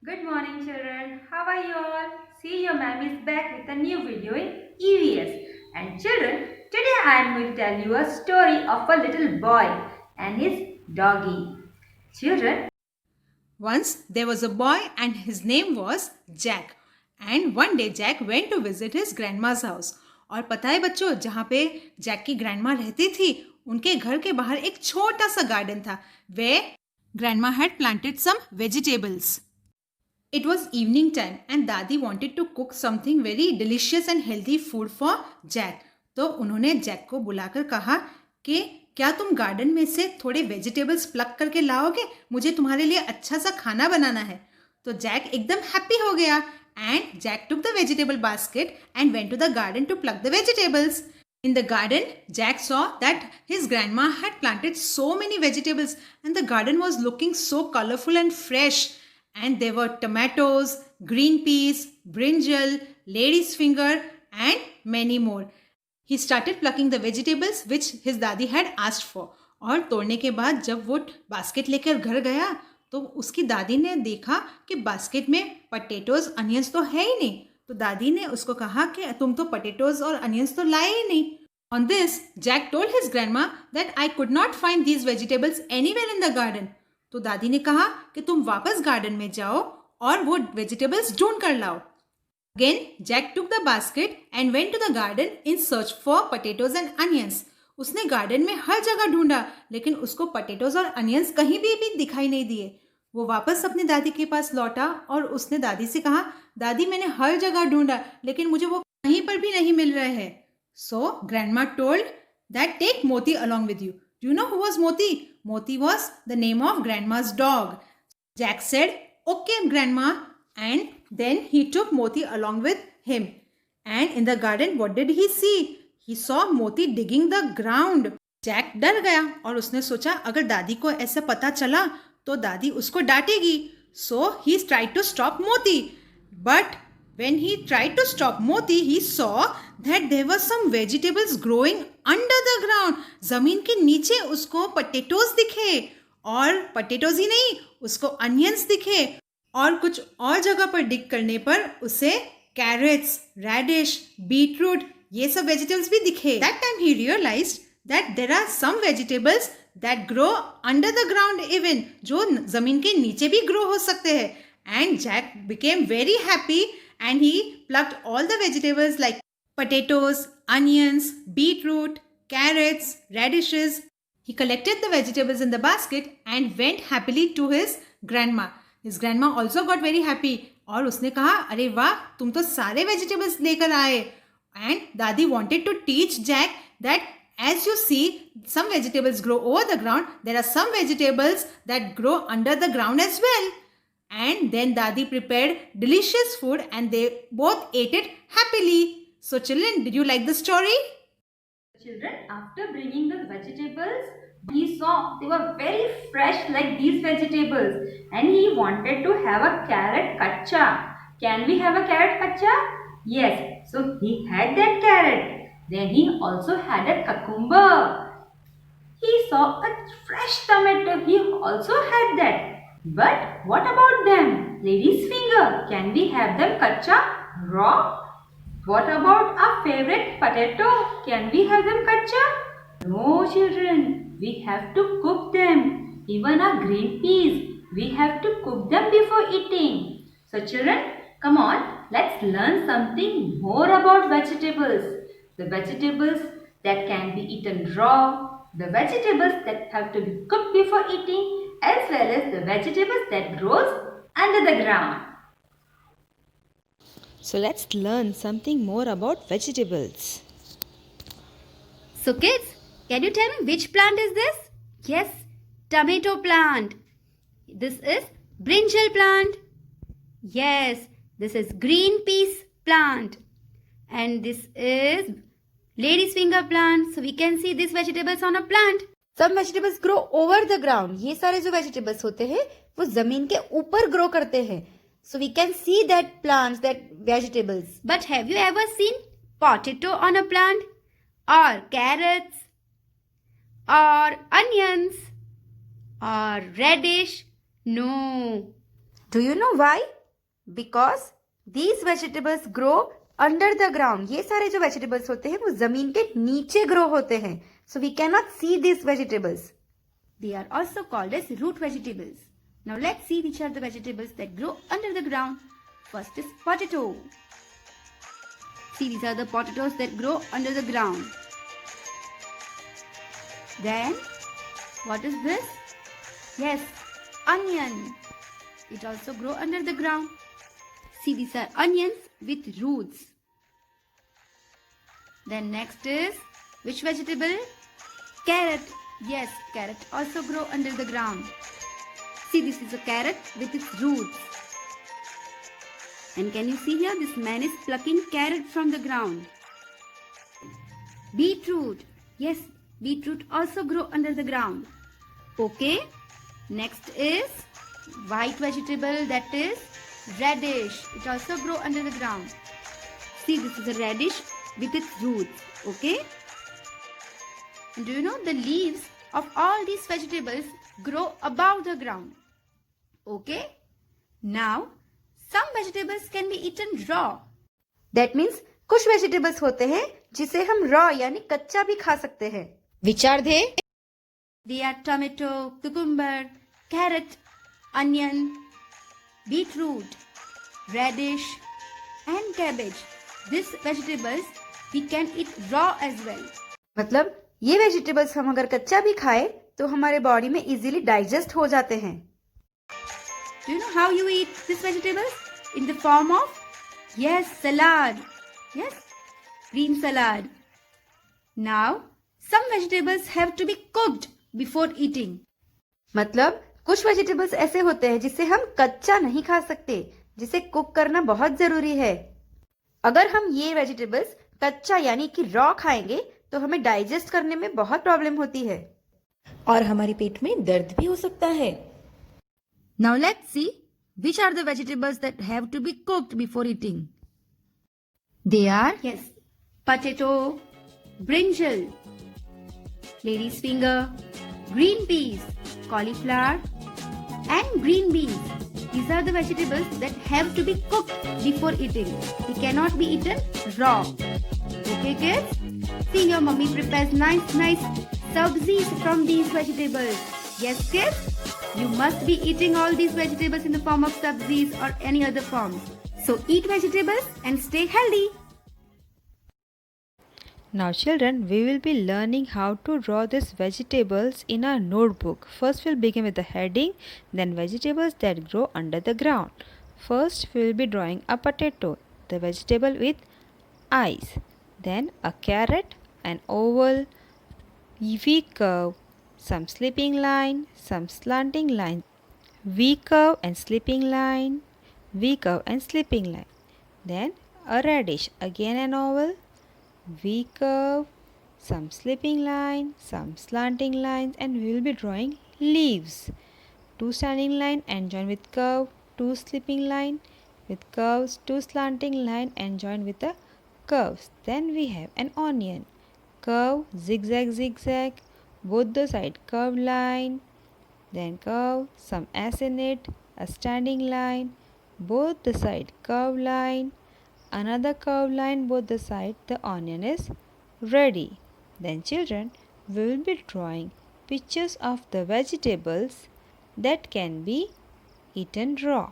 Good morning, children. How are you all? See, your ma'am is back with a new video in EVS. And children, today I am going to tell you a story of a little boy and his doggy. Children, once there was a boy and his name was Jack. And one day Jack went to visit his grandma's house. और पता है बच्चों, जहाँ पे Jack की grandma रहती थी, उनके घर के बाहर एक छोटा सा गार्डन था वे grandma had planted some vegetables. It was evening time and दादी wanted to cook something very delicious and healthy food for Jack. तो उन्होंने जैक को बुलाकर कहा कि क्या तुम गार्डन में से थोड़े वेजिटेबल्स प्लक करके लाओगे, मुझे तुम्हारे लिए अच्छा सा खाना बनाना है. तो जैक एकदम हैप्पी हो गया and Jack took the vegetable basket and went to the garden to pluck the vegetables. In the garden, Jack saw that his grandma had planted so many vegetables and the garden was looking so colorful and fresh. And there were tomatoes, green peas, brinjal, lady's finger and many more. He started plucking the vegetables which his दादी had asked for. और तोड़ने के बाद जब वो basket लेकर घर गया तो उसकी दादी ने देखा कि बास्केट में पटेटोज अनियंस तो है ही नहीं. तो दादी ने उसको कहा कि तुम तो पटेटोज और अनियंस तो लाए ही नहीं. On this, Jack told his grandma that I could not find these vegetables anywhere in the garden. तो दादी ने कहा कि तुम वापस गार्डन में जाओ और वो वेजिटेबल्स ढूंढ कर लाओ. Again, Jack took the basket and went to the garden in search for potatoes and onions. उसने गार्डन में हर जगह ढूंढा लेकिन उसको पटेटोज और अनियंस कहीं भी दिखाई नहीं दिए. वो वापस अपनी दादी के पास लौटा और उसने दादी से कहा, दादी मैंने हर जगह ढूंढा लेकिन मुझे वो कहीं पर भी नहीं मिल रहे हैं. So grandma told that take Moti along with you. Do you know who was Moti? Moti was the name of grandma's dog. Jack said, okay grandma, and then he took Moti along with him. And in the garden, what did he see? He saw Moti digging the ground. Jack डर गया और उसने सोचा अगर दादी को ऐसा पता चला तो दादी उसको डांटेगी. So he tried to stop Moti. But when he tried to stop Moti, he saw that there were some vegetables growing under the ground. जमीन के नीचे उसको potatoes दिखे और potatoes ही नहीं उसको onions दिखे और कुछ और जगह पर डिग करने पर उसे carrots, radish, beetroot ये सब vegetables भी दिखे. That time he realized that there are some vegetables that grow under the ground even जो जमीन के नीचे भी grow हो सकते हैं. And Jack became very happy and he plucked all the vegetables like potatoes, onions, beetroot, carrots, radishes. He collected the vegetables in the basket and went happily to his grandma. His grandma also got very happy और उसने कहा अरे वाह तुम तो सारे vegetables लेकर आए. And दादी wanted to teach Jack that as you see some vegetables grow over the ground, there are some vegetables that grow under the ground as well. And then Dadi prepared delicious food and they both ate it happily. So children, did you like the story? children, after bringing the vegetables, he saw they were very fresh like these vegetables and he wanted to have a carrot kacha. Can we have a carrot kacha? Yes, so he had that carrot. Then he also had a cucumber. He saw a fresh tomato. He also had that. But what about them? Lady's finger. Can we have them kacha? Raw? What about our favorite potato? Can we have them kacha? No children. We have to cook them. Even our green peas. We have to cook them before eating. So children, come on. Let's learn something more about vegetables. The vegetables that can be eaten raw, the vegetables that have to be cooked before eating, as well as the vegetables that grows under the ground. So let's learn something more about vegetables. So kids, can you tell me which plant is this? Yes, tomato plant. This is brinjal plant. Yes, this is green peas plant. And this is lady's finger plant. So we can see these vegetables on a plant. Some vegetables grow over the ground. ये सारे जो vegetables होते हैं वो जमीन के ऊपर grow करते हैं. So we can see that plants, that vegetables. But have you ever seen potato on a plant? Or carrots? Or onions? Or radish? No. Do you know why? Because these vegetables grow under the ground. ये सारे जो vegetables होते हैं वो जमीन के नीचे grow होते हैं. So we cannot see these vegetables. They are also called as root vegetables. Now let's see which are the vegetables that grow under the ground. First is potato. See, these are the potatoes that grow under the ground. Then, what is this? Yes, onion. It also grow under the ground. See, these are onions with roots. Then next is, which vegetable? Carrot. Yes, carrot also grow under the ground. See, this is a carrot with its roots. And can you see here, this man is plucking carrot from the ground. Beetroot. Yes, beetroot also grow under the ground. Okay. Next is white vegetable, that is radish. It also grow under the ground. See, this is a radish with its roots. Okay. And do you know the leaves of all these vegetables grow above the ground? Okay. Now, some vegetables can be eaten raw. That means कुछ vegetables होते हैं जिसे हम raw यानी कच्चा भी खा सकते हैं. Which are they? They are tomato, cucumber, carrot, onion, beetroot, radish and cabbage. These vegetables we can eat raw as well. मतलब ये vegetables हम अगर कच्चा भी खाए तो हमारे body में easily digest हो जाते हैं. Do you know how you eat these vegetables? In the form of, yes, salad. Yes, green salad. Now, some vegetables have to be cooked before eating. मतलब कुछ vegetables ऐसे होते हैं जिसे हम कच्चा नहीं खा सकते, जिसे कुक करना बहुत जरूरी है. अगर हम ये vegetables कच्चा यानी कि raw खाएंगे तो हमें डाइजेस्ट करने में बहुत प्रॉब्लम होती है और हमारे पेट में दर्द भी हो सकता है. Now let's see which are the vegetables that have to be cooked before eating. They are, yes, potato, brinjal, lady's finger, green peas, cauliflower and green beans. These are the vegetables that have to be cooked before eating. They cannot be eaten raw. Okay kids? See, your mummy prepares nice sabzis from these vegetables. Yes kids? You must be eating all these vegetables in the form of sabzis or any other forms. So eat vegetables and stay healthy. Now children, we will be learning how to draw these vegetables in our notebook. First we'll begin with the heading, then vegetables that grow under the ground. First we will be drawing a potato, the vegetable with eyes. Then a carrot, an oval, V curve, some slipping line, some slanting line, V curve and slipping line, V curve and slipping line. Then a radish, again an oval, V curve, some slipping line, some slanting lines, and we will be drawing leaves. Two standing line and join with curve, two slipping line with curves, two slanting line and join with the curves. Then we have an onion, curve, zigzag, zigzag, both the side curved line, then curve, some S in it, a standing line, both the side curved line, another curved line both the side. The onion is ready. Then children, we will be drawing pictures of the vegetables that can be eaten raw.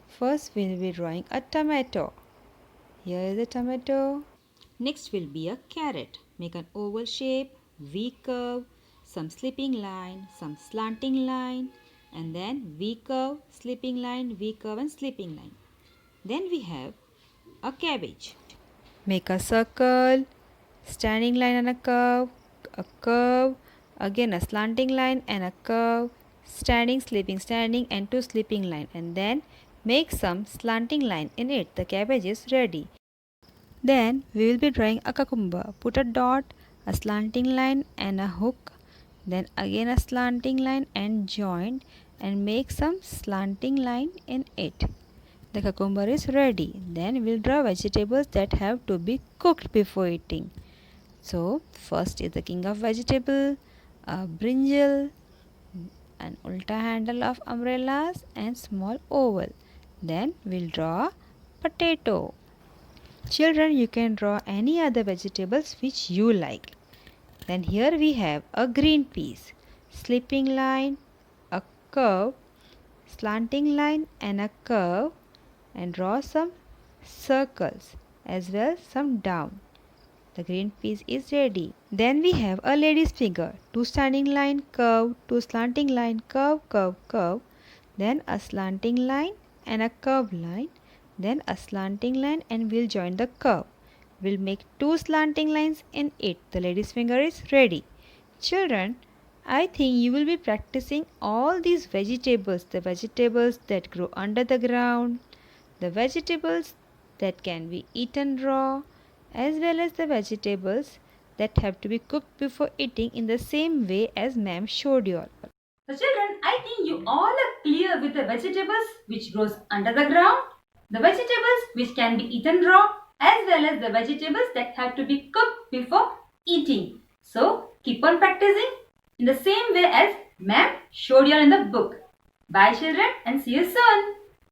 First we will be drawing a tomato. Here is a tomato. Next will be a carrot. Make an oval shape, V curve, some slipping line, some slanting line, and then V curve, slipping line, V curve and slipping line. Then we have a cabbage. Make a circle, standing line and a curve, again a slanting line and a curve, standing, slipping, standing and two slipping line, and then make some slanting line in it. The cabbage is ready. Then we will be drawing a cucumber. Put a dot, a slanting line and a hook, then again a slanting line and join and make some slanting line in it. The cucumber is ready. Then we'll draw vegetables that have to be cooked before eating. So first is the king of vegetable, a brinjal, an ulta handle of umbrellas and small oval. Then we'll draw potato. Children, you can draw any other vegetables which you like. Then here we have a green piece, slipping line, a curve, slanting line and a curve, and draw some circles as well some down. The green piece is ready. Then we have a lady's figure, 2 standing line, curve, 2 slanting line, curve, curve, curve, then a slanting line and a curved line, then a slanting line, and we'll join the curve. We'll make 2 slanting lines in it. The lady's finger is ready. Children, I think you will be practicing all these vegetables, the vegetables that grow under the ground, the vegetables that can be eaten raw, as well as the vegetables that have to be cooked before eating in the same way as ma'am showed you all. So children, I think you all are clear with the vegetables which grows under the ground, the vegetables which can be eaten raw, as well as the vegetables that have to be cooked before eating. So keep on practicing in the same way as ma'am showed you in the book. Bye children and see you soon.